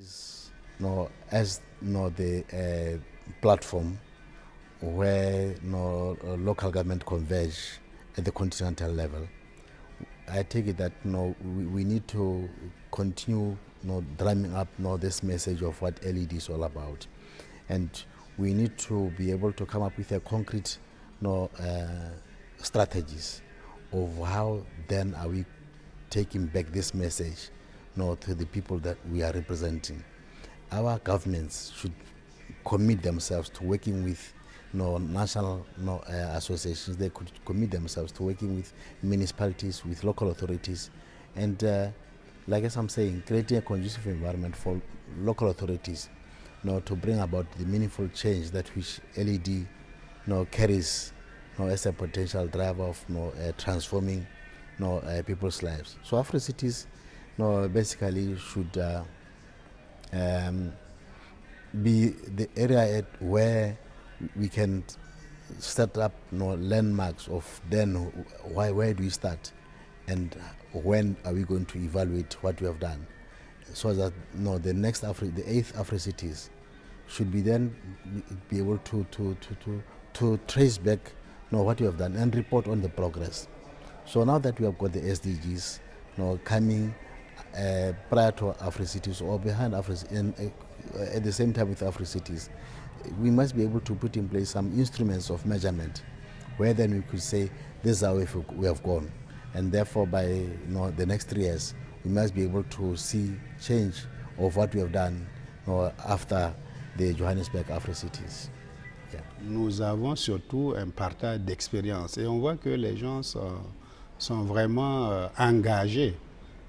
Is, as the platform where local government converge at the continental level, I take it that we need to continue drumming up this message of what LED is all about, and we need to be able to come up with a concrete strategies of how then are we taking back this message to the people that we are representing. Our governments should commit themselves to working with national associations. They could commit themselves to working with municipalities, with local authorities, and like as I'm saying, creating a conducive environment for local authorities to bring about the meaningful change that which LED carries as a potential driver of transforming people's lives. So Africites basically should be the area where we can set up landmarks of then where do we start and when are we going to evaluate what we have done, so that the next the eighth Africites should be then be able to trace back what we have done and report on the progress. So now that we have got the SDGs coming prior to Africites or behind Africites, and at the same time with Africites, we must be able to put in place some instruments of measurement where then we could say this is how we have gone, and therefore by the next 3 years we must be able to see change of what we have done after the Johannesburg Africites. Yeah. Nous avons surtout un partage d'expérience et on voit que les gens sont vraiment engagés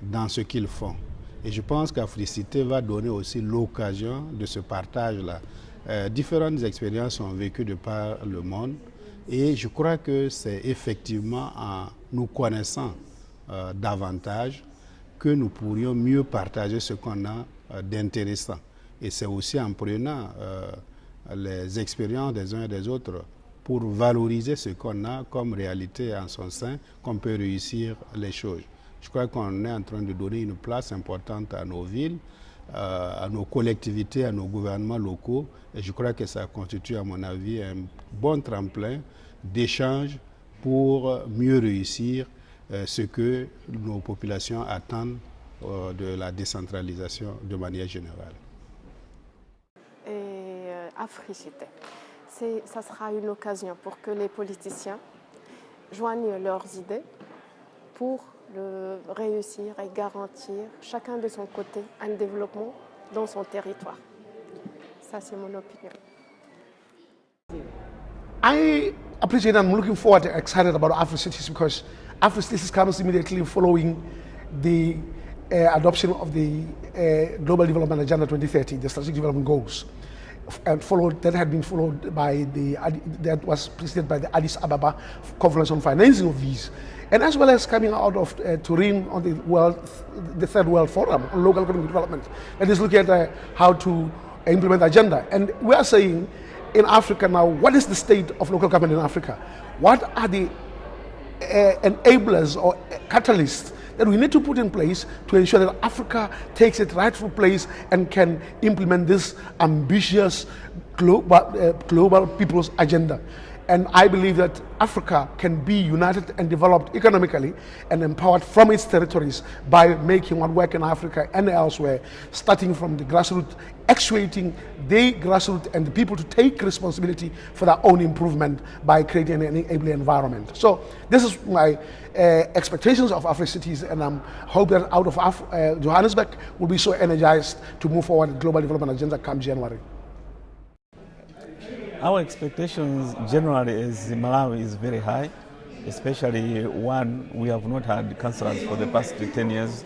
dans ce qu'ils font. Et je pense qu'Africité va donner aussi l'occasion de ce partage-là. Différentes expériences sont vécues de par le monde et je crois que c'est effectivement en nous connaissant davantage que nous pourrions mieux partager ce qu'on a d'intéressant. Et c'est aussi en prenant les expériences des uns et des autres pour valoriser ce qu'on a comme réalité en son sein, qu'on peut réussir les choses. Je crois qu'on est en train de donner une place importante à nos villes, à nos collectivités, à nos gouvernements locaux, et je crois que ça constitue, à mon avis, un bon tremplin d'échange pour mieux réussir ce que nos populations attendent de la décentralisation de manière générale. Africité. Ça sera une occasion pour que les politiciens joignent leurs idées pour réussir et garantir chacun de son côté un développement dans son territoire. Ça, c'est mon opinion. I appreciate and I'm looking forward and excited about Africites because Africites comes immediately following the adoption of the Global Development Agenda 2030, the Strategic Development Goals. And that had been followed by that was preceded by the Addis Ababa Conference on Financing of these, and as well as coming out of Turin on the Third World Forum on Local Economic Development, that is looking at how to implement the agenda. And we are saying in Africa now, what is the state of local government in Africa? What are the enablers or catalysts that we need to put in place to ensure that Africa takes its rightful place and can implement this ambitious global people's agenda. And I believe that Africa can be united and developed economically and empowered from its territories by making what work in Africa and elsewhere, starting from the grassroots, actuating the grassroots and the people to take responsibility for their own improvement by creating an enabling environment. So this is my expectations of Africites, and I hope that out of Johannesburg will be so energized to move forward the Global Development Agenda come January. Our expectations generally as Malawi is very high, especially one, we have not had councillors for the past 10 years,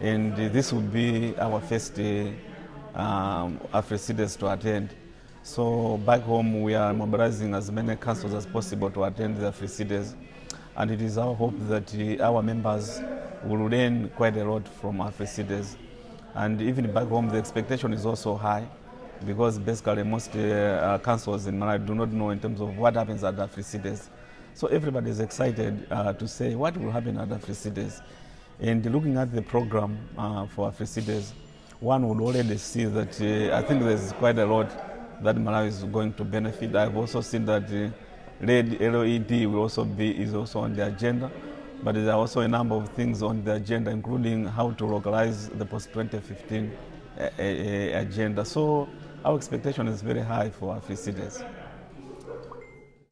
and this will be our first Africites to attend. So back home we are mobilizing as many councils as possible to attend the Africites, and it is our hope that our members will learn quite a lot from Africites. And even back home the expectation is also high, because basically most councils in Malawi do not know in terms of what happens at Africites. So everybody is excited to say what will happen at Africites. And looking at the program for Africites, one would already see that I think there's quite a lot that Malawi is going to benefit. I've also seen that LED is also on the agenda, but there are also a number of things on the agenda, including how to localize the post-2015 agenda. So our expectation is very high for Africites.